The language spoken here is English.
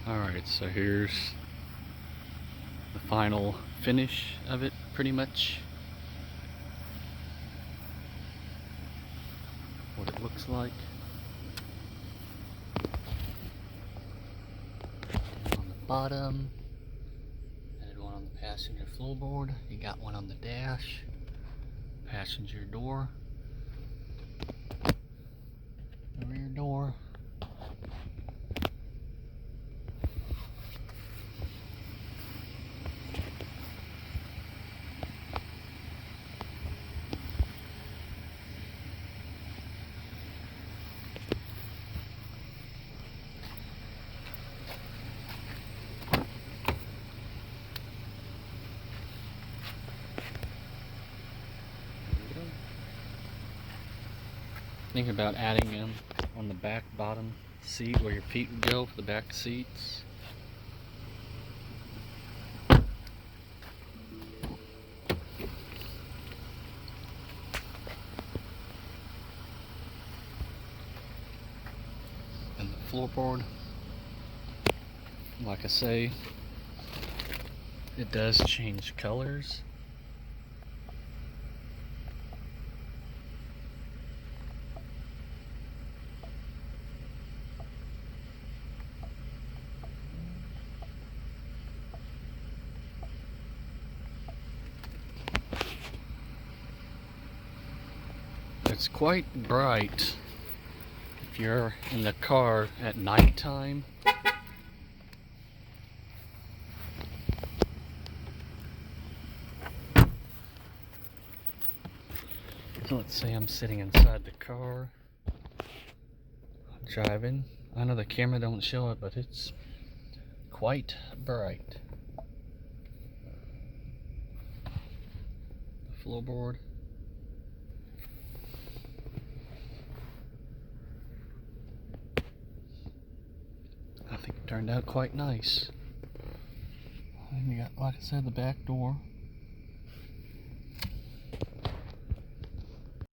Alright, so here's the final finish of it, pretty much. What it looks like. And on the bottom, added one on the passenger floorboard. You got one on the dash, passenger door, the rear door. Thinking about adding them on the back bottom seat where your feet would go for the back seats. And the floorboard, like I say, it does change colors. It's quite bright if you're in the car at nighttime. So let's say I'm sitting inside the car, driving. I know the camera don't show it, but it's quite bright. The floorboard. I think it turned out quite nice. And you got, like I said, the back door.